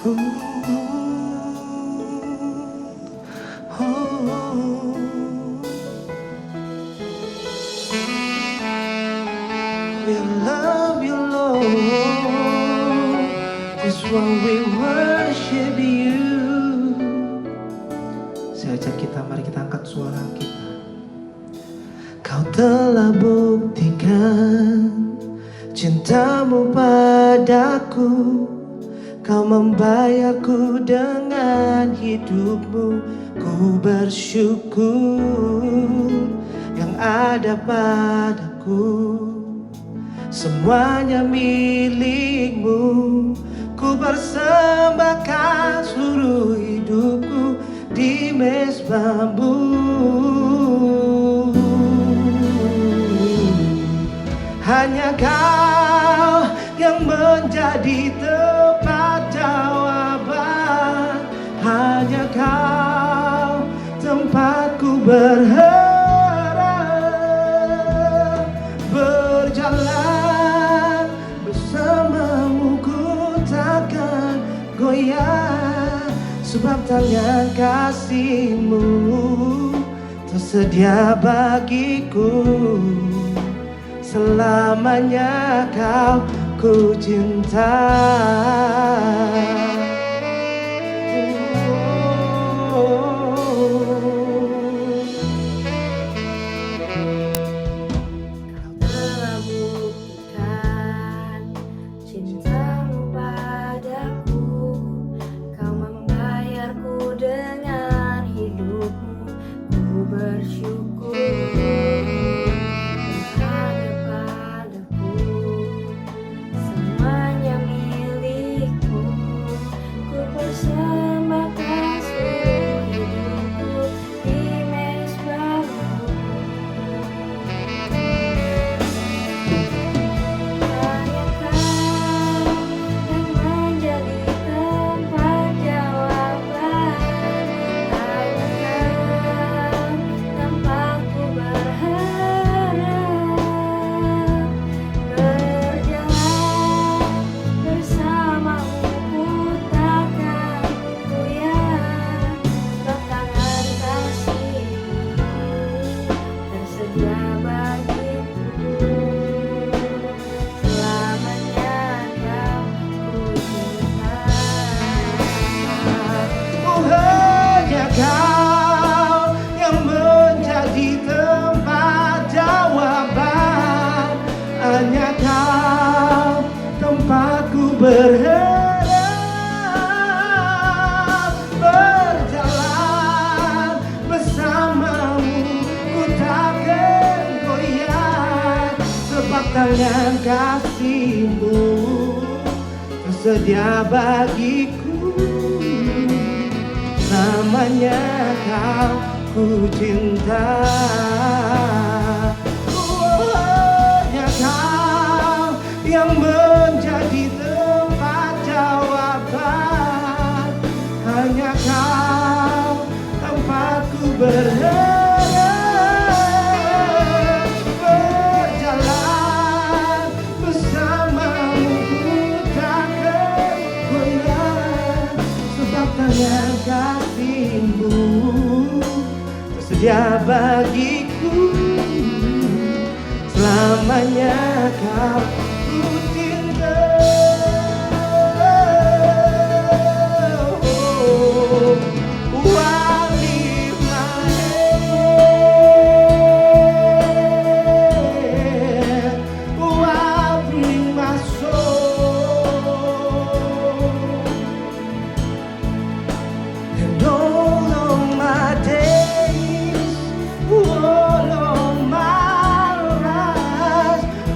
We love you, Lord. That's why we worship you. Saya ajak kita, mari kita angkat suara kita. Kau telah buktikan cintamu padaku. Kau membayarku dengan hidupmu. Ku bersyukur yang ada padaku. Semuanya milikmu. Ku persembahkan seluruh hidupku di mezbahmu. Hanya kau yang menjadi tempat jawaban. Hanya kau tempatku berharap. Berjalan bersamamu ku takkan goyah. Sebab tangan kasih-Mu tersedia bagiku. Selamanya kau ku cinta. Hanya kau tempatku berharap. Berjalan bersamamu ku takkan goyah. Sebab tangan kasih-Mu tersedia bagiku. Namanya kau ku cinta. Yang menjadi tempat jawaban. Hanya kau tempatku berharap. Berjalan bersamamu ku takkan goyah. Sebab tangan kasih-Mu tersedia bagiku. Selamanya kau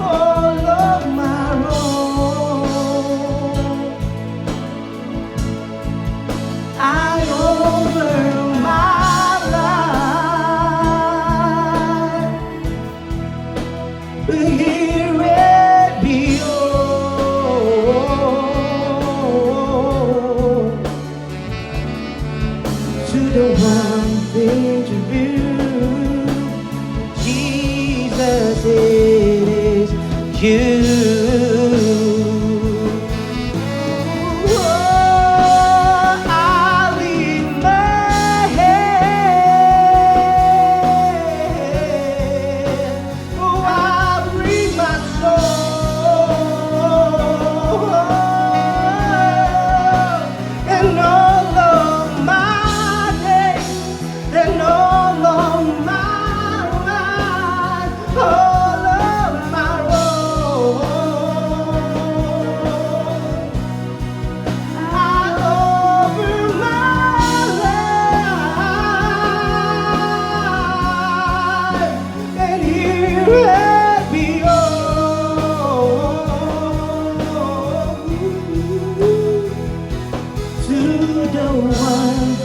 all of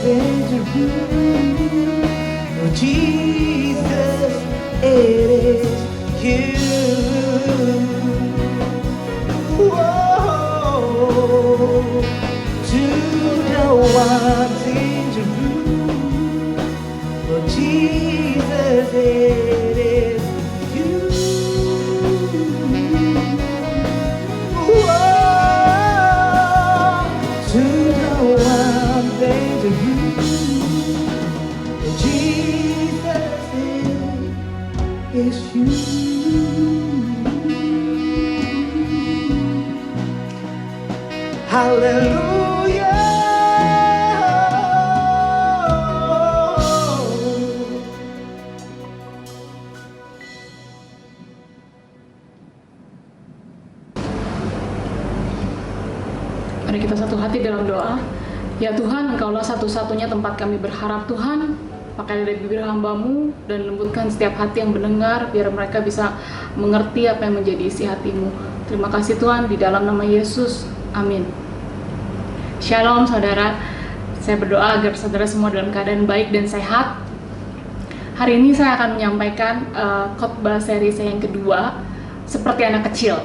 danger room. Oh Jesus, it is you. Whoa, to the one danger room. Oh Jesus, it is you. Whoa, to the one danger room. Oh Jesus, it is you. Hallelujah. Mari kita satu hati dalam doa. Ya Tuhan, Engkaulah satu-satunya tempat kami berharap Tuhan. Pakai dari bibir hamba-Mu dan lembutkan setiap hati yang mendengar, biar mereka bisa mengerti apa yang menjadi isi hati-Mu. Terima kasih Tuhan, di dalam nama Yesus. Amin. Shalom saudara. Saya berdoa agar saudara semua dalam keadaan baik dan sehat. Hari ini saya akan menyampaikan khotbah seri saya yang kedua, seperti anak kecil.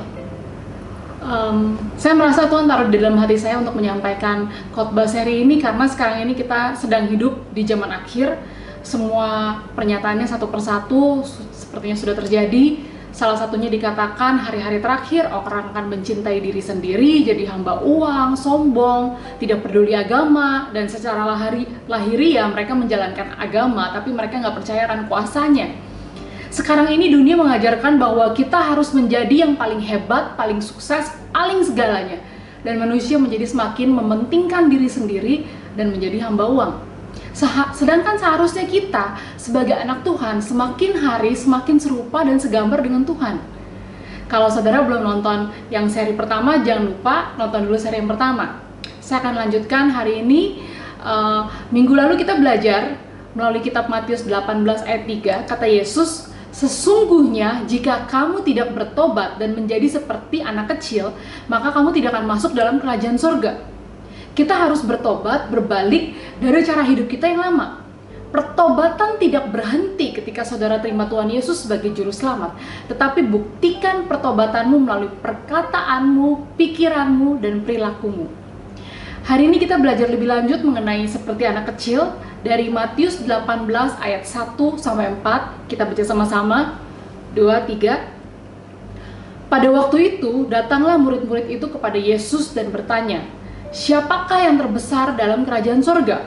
Saya merasa Tuhan taruh di dalam hati saya untuk menyampaikan khotbah seri ini karena sekarang ini kita sedang hidup di zaman akhir. Semua pernyataannya satu persatu sepertinya sudah terjadi. Salah satunya dikatakan hari-hari terakhir orang akan mencintai diri sendiri, jadi hamba uang, sombong, tidak peduli agama, dan secara lahiriah mereka menjalankan agama tapi mereka nggak percaya akan kuasanya. Sekarang ini dunia mengajarkan bahwa kita harus menjadi yang paling hebat, paling sukses, paling segalanya. Dan manusia menjadi semakin mementingkan diri sendiri dan menjadi hamba uang. Sedangkan seharusnya kita sebagai anak Tuhan semakin hari semakin serupa dan segambar dengan Tuhan. Kalau saudara belum nonton yang seri pertama, jangan lupa nonton dulu seri yang pertama. Saya akan lanjutkan hari ini. Minggu lalu kita belajar melalui kitab Matius 18 ayat 3, kata Yesus, sesungguhnya jika kamu tidak bertobat dan menjadi seperti anak kecil, maka kamu tidak akan masuk dalam kerajaan surga. Kita harus bertobat, berbalik dari cara hidup kita yang lama. Pertobatan tidak berhenti ketika saudara terima Tuhan Yesus sebagai juru selamat, tetapi buktikan pertobatanmu melalui perkataanmu, pikiranmu, dan perilakumu. Hari ini kita belajar lebih lanjut mengenai seperti anak kecil dari Matius 18 ayat 1 sampai 4. Kita baca sama-sama. 2, 3. Pada waktu itu datanglah murid-murid itu kepada Yesus dan bertanya, siapakah yang terbesar dalam kerajaan surga?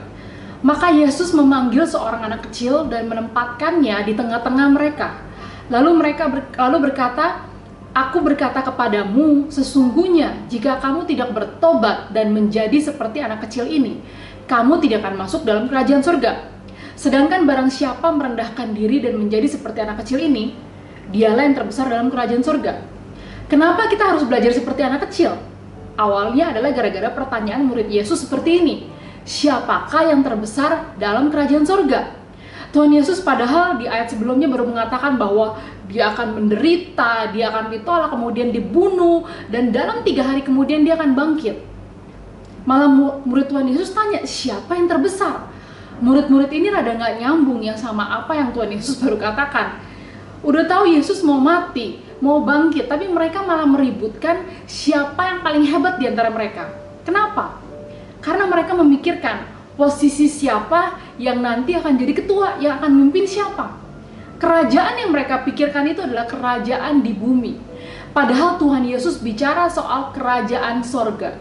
Maka Yesus memanggil seorang anak kecil dan menempatkannya di tengah-tengah mereka. Lalu berkata, aku berkata kepadamu, sesungguhnya jika kamu tidak bertobat dan menjadi seperti anak kecil ini, kamu tidak akan masuk dalam kerajaan surga. Sedangkan barang siapa merendahkan diri dan menjadi seperti anak kecil ini, dialah yang terbesar dalam kerajaan surga. Kenapa kita harus belajar seperti anak kecil? Awalnya adalah gara-gara pertanyaan murid Yesus seperti ini. Siapakah yang terbesar dalam kerajaan surga? Tuhan Yesus padahal di ayat sebelumnya baru mengatakan bahwa dia akan menderita, dia akan ditolak, kemudian dibunuh, dan dalam 3 hari kemudian dia akan bangkit. Malah murid Tuhan Yesus tanya, siapa yang terbesar? Murid-murid ini rada gak nyambung yang sama apa yang Tuhan Yesus baru katakan. Udah tahu Yesus mau mati, mau bangkit, tapi mereka malah meributkan siapa yang paling hebat di antara mereka. Kenapa? Karena mereka memikirkan posisi siapa yang nanti akan jadi ketua, yang akan memimpin siapa. Kerajaan yang mereka pikirkan itu adalah kerajaan di bumi. Padahal Tuhan Yesus bicara soal kerajaan sorga.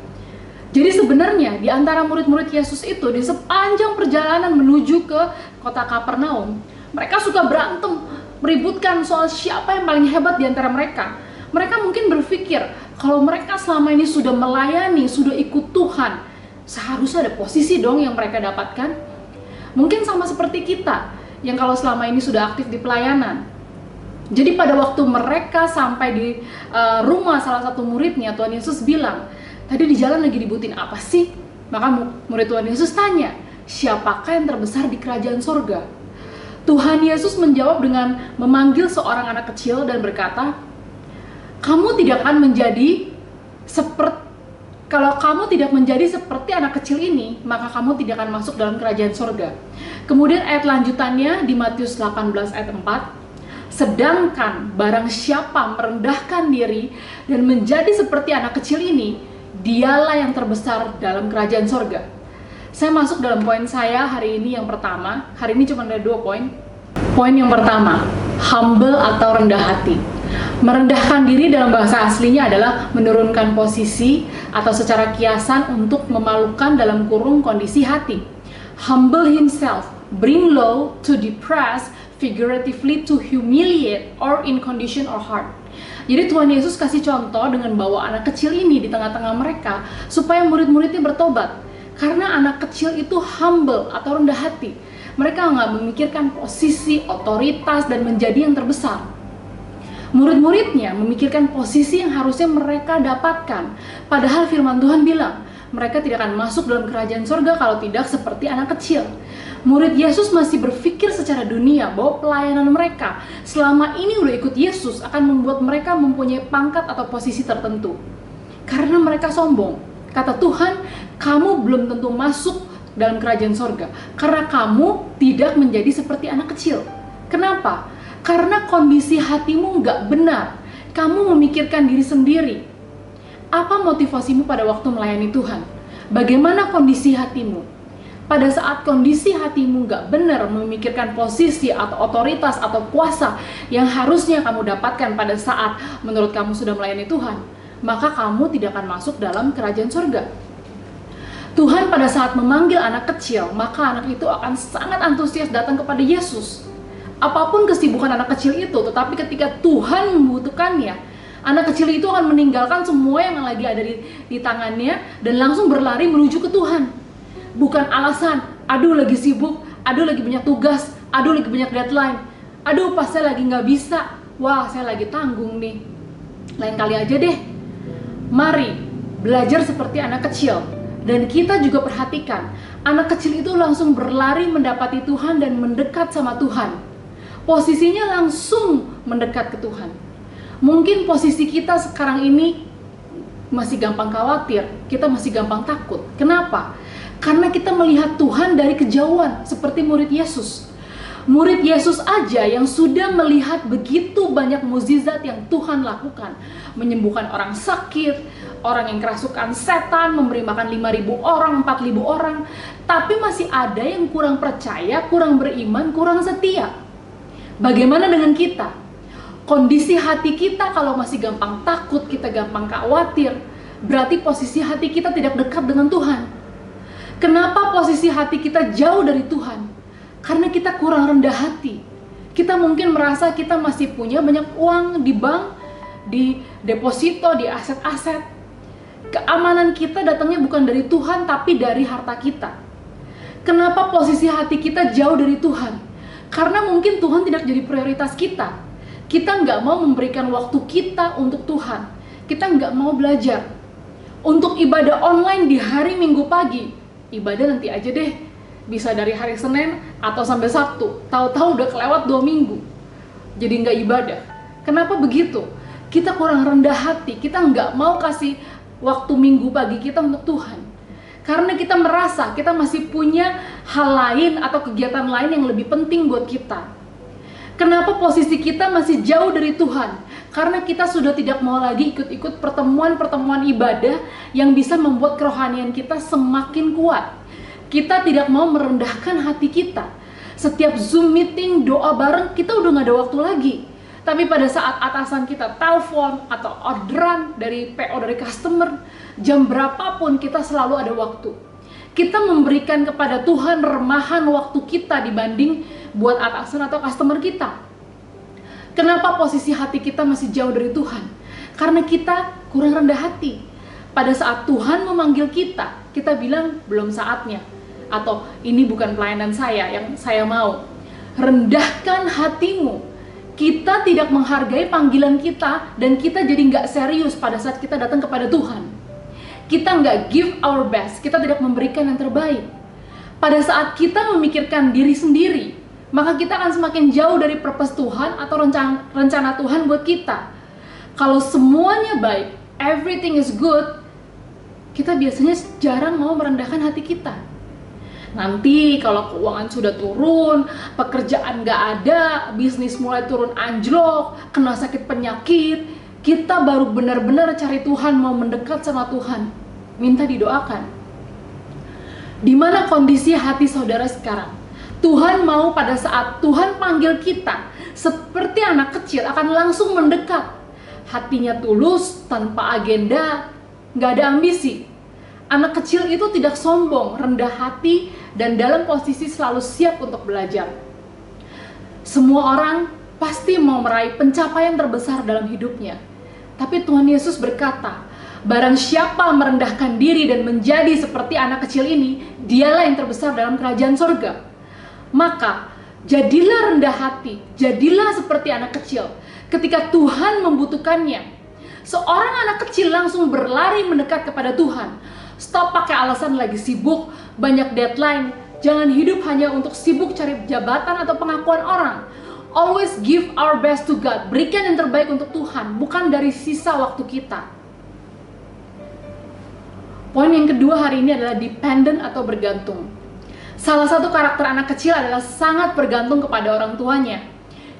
Jadi sebenarnya di antara murid-murid Yesus itu, di sepanjang perjalanan menuju ke kota Kapernaum, mereka suka berantem, meributkan soal siapa yang paling hebat di antara mereka. Mereka mungkin berpikir, kalau mereka selama ini sudah melayani, sudah ikut Tuhan, seharusnya ada posisi dong yang mereka dapatkan. Mungkin sama seperti kita, yang kalau selama ini sudah aktif di pelayanan. Jadi pada waktu mereka sampai di rumah salah satu muridnya, Tuhan Yesus bilang, tadi di jalan lagi dibutin apa sih? Maka murid Tuhan Yesus tanya, siapakah yang terbesar di kerajaan surga? Tuhan Yesus menjawab dengan memanggil seorang anak kecil dan berkata, kamu tidak akan menjadi seperti Kalau kamu tidak menjadi seperti anak kecil ini, maka kamu tidak akan masuk dalam kerajaan surga. Kemudian ayat lanjutannya di Matius 18 ayat 4, sedangkan barang siapa merendahkan diri dan menjadi seperti anak kecil ini, dialah yang terbesar dalam kerajaan surga. Saya masuk dalam poin saya hari ini yang pertama. Hari ini cuma ada 2 poin. Poin yang pertama, humble atau rendah hati. Merendahkan diri dalam bahasa aslinya adalah menurunkan posisi atau secara kiasan untuk memalukan dalam kurung kondisi hati. Humble himself, bring low, to depress, figuratively to humiliate, or in condition or hard. Jadi Tuhan Yesus kasih contoh dengan bawa anak kecil ini di tengah-tengah mereka supaya murid-muridnya bertobat. Karena anak kecil itu humble atau rendah hati. Mereka nggak memikirkan posisi, otoritas, dan menjadi yang terbesar. Murid-muridnya memikirkan posisi yang harusnya mereka dapatkan. Padahal firman Tuhan bilang, mereka tidak akan masuk dalam kerajaan surga kalau tidak seperti anak kecil. Murid Yesus masih berpikir secara dunia bahwa pelayanan mereka selama ini udah ikut Yesus akan membuat mereka mempunyai pangkat atau posisi tertentu. Karena mereka sombong. Kata Tuhan, kamu belum tentu masuk dalam kerajaan surga karena kamu tidak menjadi seperti anak kecil. Kenapa? Karena kondisi hatimu nggak benar. Kamu memikirkan diri sendiri. Apa motivasimu pada waktu melayani Tuhan? Bagaimana kondisi hatimu? Pada saat kondisi hatimu nggak benar, memikirkan posisi atau otoritas atau kuasa yang harusnya kamu dapatkan pada saat menurut kamu sudah melayani Tuhan, maka kamu tidak akan masuk dalam kerajaan surga. Tuhan pada saat memanggil anak kecil, maka anak itu akan sangat antusias datang kepada Yesus. Apapun kesibukan anak kecil itu, tetapi ketika Tuhan membutuhkannya, anak kecil itu akan meninggalkan semua yang lagi ada di tangannya dan langsung berlari menuju ke Tuhan. Bukan alasan, aduh lagi sibuk, aduh lagi banyak tugas, aduh lagi banyak deadline, aduh pas saya lagi nggak bisa, wah saya lagi tanggung nih, lain kali aja deh. Mari belajar seperti anak kecil. Dan kita juga perhatikan, anak kecil itu langsung berlari mendapati Tuhan dan mendekat sama Tuhan. Posisinya langsung mendekat ke Tuhan. Mungkin posisi kita sekarang ini masih gampang khawatir, kita masih gampang takut. Kenapa? Karena kita melihat Tuhan dari kejauhan, seperti murid Yesus. Murid Yesus aja yang sudah melihat begitu banyak mukjizat yang Tuhan lakukan. Menyembuhkan orang sakit, orang yang kerasukan setan, memberi makan 5.000 orang, 4.000 orang. Tapi masih ada yang kurang percaya, kurang beriman, kurang setia. Bagaimana dengan kita? Kondisi hati kita kalau masih gampang takut, kita gampang khawatir, berarti posisi hati kita tidak dekat dengan Tuhan. Kenapa posisi hati kita jauh dari Tuhan? Karena kita kurang rendah hati. Kita mungkin merasa kita masih punya banyak uang di bank, di deposito, di aset-aset. Keamanan kita datangnya bukan dari Tuhan, tapi dari harta kita. Kenapa posisi hati kita jauh dari Tuhan? Karena mungkin Tuhan tidak jadi prioritas kita. Kita nggak mau memberikan waktu kita untuk Tuhan. Kita nggak mau belajar. Untuk ibadah online di hari Minggu pagi, ibadah nanti aja deh. Bisa dari hari Senin atau sampai Sabtu. Tahu-tahu udah kelewat 2 minggu. Jadi nggak ibadah. Kenapa begitu? Kita kurang rendah hati. Kita nggak mau kasih waktu Minggu pagi kita untuk Tuhan. Karena kita merasa kita masih punya hal lain atau kegiatan lain yang lebih penting buat kita. Kenapa posisi kita masih jauh dari Tuhan? Karena kita sudah tidak mau lagi ikut-ikut pertemuan-pertemuan ibadah yang bisa membuat kerohanian kita semakin kuat. Kita tidak mau merendahkan hati kita. Setiap Zoom meeting, doa bareng, kita udah gak ada waktu lagi. Tapi pada saat atasan kita telepon atau orderan dari PO dari customer, jam berapapun kita selalu ada waktu. Kita memberikan kepada Tuhan remahan waktu kita dibanding buat atasan atau customer kita. Kenapa posisi hati kita masih jauh dari Tuhan? Karena kita kurang rendah hati. Pada saat Tuhan memanggil kita, kita bilang belum saatnya. Atau ini bukan pelayanan saya yang saya mau. Rendahkan hatimu. Kita tidak menghargai panggilan kita dan kita jadi nggak serius pada saat kita datang kepada Tuhan. Kita nggak give our best, kita tidak memberikan yang terbaik. Pada saat kita memikirkan diri sendiri, maka kita akan semakin jauh dari purpose Tuhan atau rencana Tuhan buat kita. Kalau semuanya baik, everything is good, kita biasanya jarang mau merendahkan hati kita. Nanti kalau keuangan sudah turun, pekerjaan gak ada, bisnis mulai turun anjlok, kena sakit penyakit, kita baru benar-benar cari Tuhan, mau mendekat sama Tuhan, minta didoakan. Di mana kondisi hati saudara sekarang? Tuhan mau pada saat Tuhan panggil kita, seperti anak kecil akan langsung mendekat. Hatinya tulus, tanpa agenda, gak ada ambisi. Anak kecil itu tidak sombong, rendah hati, dan dalam posisi selalu siap untuk belajar. Semua orang pasti mau meraih pencapaian terbesar dalam hidupnya. Tapi Tuhan Yesus berkata, barang siapa merendahkan diri dan menjadi seperti anak kecil ini, dialah yang terbesar dalam kerajaan sorga. Maka, jadilah rendah hati, jadilah seperti anak kecil. Ketika Tuhan membutuhkannya, seorang anak kecil langsung berlari mendekat kepada Tuhan. Stop pakai alasan lagi sibuk, banyak deadline. Jangan hidup hanya untuk sibuk cari jabatan atau pengakuan orang. Always give our best to God. Berikan yang terbaik untuk Tuhan, bukan dari sisa waktu kita. Poin yang kedua hari ini adalah dependent atau bergantung. Salah satu karakter anak kecil adalah sangat bergantung kepada orang tuanya.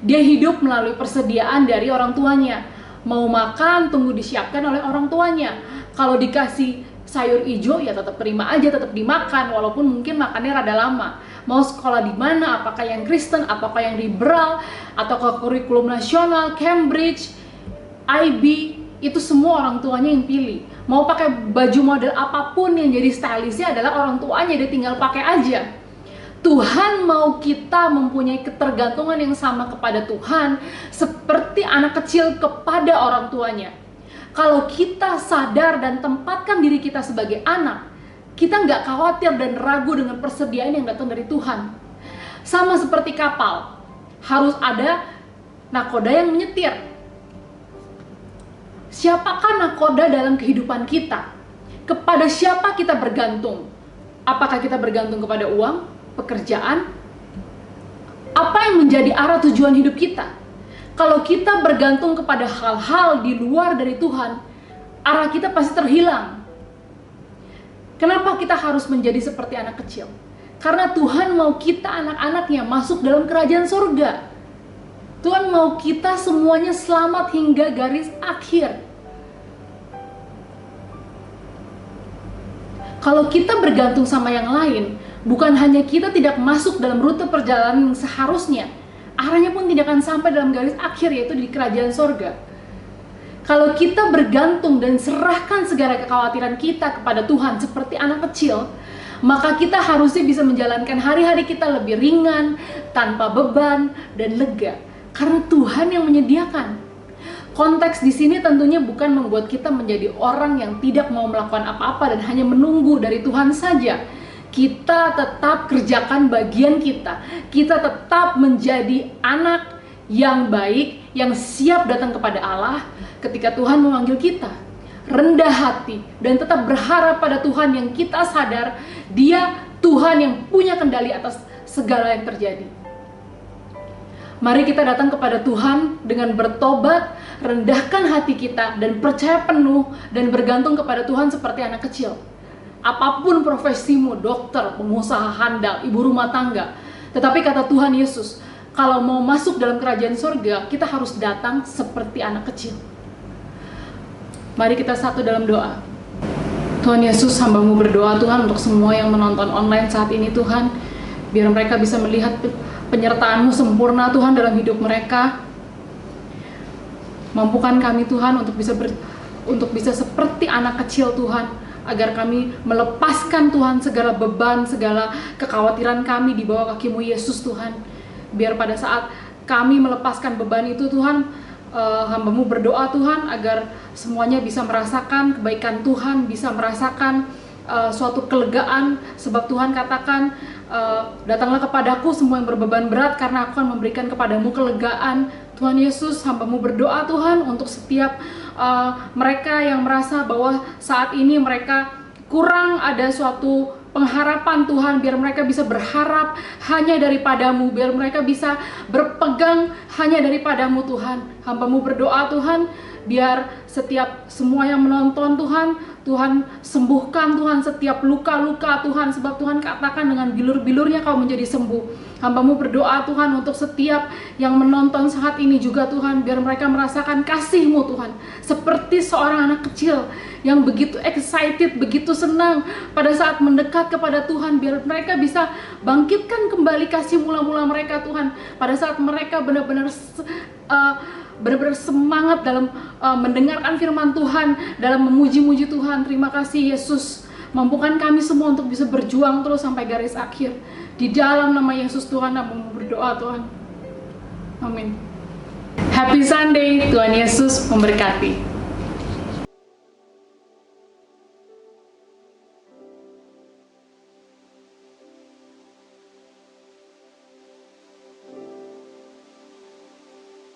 Dia hidup melalui persediaan dari orang tuanya. Mau makan, tunggu disiapkan oleh orang tuanya. Kalau dikasih sayur hijau ya tetap terima aja, tetap dimakan walaupun mungkin makannya rada lama. Mau sekolah di mana, apakah yang Kristen, apakah yang liberal, atau ke kurikulum nasional, Cambridge, IB, itu semua orang tuanya yang pilih. Mau pakai baju model apapun, yang jadi stylistnya adalah orang tuanya, dia tinggal pakai aja. Tuhan mau kita mempunyai ketergantungan yang sama kepada Tuhan seperti anak kecil kepada orang tuanya. Kalau kita sadar dan tempatkan diri kita sebagai anak, kita nggak khawatir dan ragu dengan persediaan yang datang dari Tuhan. Sama seperti kapal, harus ada nakoda yang menyetir. Siapakah nakoda dalam kehidupan kita? Kepada siapa kita bergantung? Apakah kita bergantung kepada uang, pekerjaan? Apa yang menjadi arah tujuan hidup kita? Kalau kita bergantung kepada hal-hal di luar dari Tuhan, arah kita pasti terhilang. Kenapa kita harus menjadi seperti anak kecil? Karena Tuhan mau kita anak-anaknya masuk dalam kerajaan surga. Tuhan mau kita semuanya selamat hingga garis akhir. Kalau kita bergantung sama yang lain, bukan hanya kita tidak masuk dalam rute perjalanan yang seharusnya, arahnya pun tidak akan sampai dalam garis akhir, yaitu di kerajaan sorga. Kalau kita bergantung dan serahkan segala kekhawatiran kita kepada Tuhan seperti anak kecil, maka kita harusnya bisa menjalankan hari-hari kita lebih ringan, tanpa beban, dan lega. Karena Tuhan yang menyediakan. Konteks di sini tentunya bukan membuat kita menjadi orang yang tidak mau melakukan apa-apa dan hanya menunggu dari Tuhan saja. Kita tetap kerjakan bagian kita. Kita tetap menjadi anak yang baik, yang siap datang kepada Allah ketika Tuhan memanggil kita. Rendah hati dan tetap berharap pada Tuhan yang kita sadar Dia Tuhan yang punya kendali atas segala yang terjadi. Mari kita datang kepada Tuhan dengan bertobat, rendahkan hati kita dan percaya penuh dan bergantung kepada Tuhan seperti anak kecil. Apapun profesimu, dokter, pengusaha handal, ibu rumah tangga. Tetapi kata Tuhan Yesus, kalau mau masuk dalam kerajaan surga, kita harus datang seperti anak kecil. Mari kita satu dalam doa. Tuhan Yesus, hamba-Mu berdoa Tuhan untuk semua yang menonton online saat ini Tuhan. Biar mereka bisa melihat penyertaan-Mu sempurna Tuhan dalam hidup mereka. Mampukan kami Tuhan untuk bisa seperti anak kecil Tuhan. Agar kami melepaskan Tuhan segala beban, segala kekhawatiran kami di bawah kaki-Mu Yesus Tuhan. Biar pada saat kami melepaskan beban itu Tuhan, hamba-Mu berdoa Tuhan agar semuanya bisa merasakan kebaikan Tuhan, bisa merasakan suatu kelegaan. Sebab Tuhan katakan, datanglah kepadaku semua yang berbeban berat karena aku akan memberikan kepadamu kelegaan. Tuhan Yesus, hamba-Mu berdoa Tuhan untuk setiap mereka yang merasa bahwa saat ini mereka kurang ada suatu pengharapan Tuhan, biar mereka bisa berharap hanya daripada-Mu, biar mereka bisa berpegang hanya daripada-Mu Tuhan. Hamba-Mu berdoa Tuhan, Biar setiap semua yang menonton Tuhan, Tuhan sembuhkan Tuhan setiap luka-luka Tuhan, sebab Tuhan katakan dengan bilur-bilurnya kau menjadi sembuh. Hamba-Mu berdoa Tuhan untuk setiap yang menonton saat ini juga Tuhan, biar mereka merasakan kasih-Mu Tuhan, seperti seorang anak kecil yang begitu excited, begitu senang pada saat mendekat kepada Tuhan, biar mereka bisa bangkitkan kembali kasih mula-mula mereka Tuhan, pada saat mereka benar-benar semangat dalam mendengarkan firman Tuhan, dalam memuji-muji Tuhan. Terima kasih Yesus, mampukan kami semua untuk bisa berjuang terus sampai garis akhir. Di dalam nama Yesus Tuhan, Hamba-Mu berdoa Tuhan. Amin. Happy Sunday, Tuhan Yesus memberkati.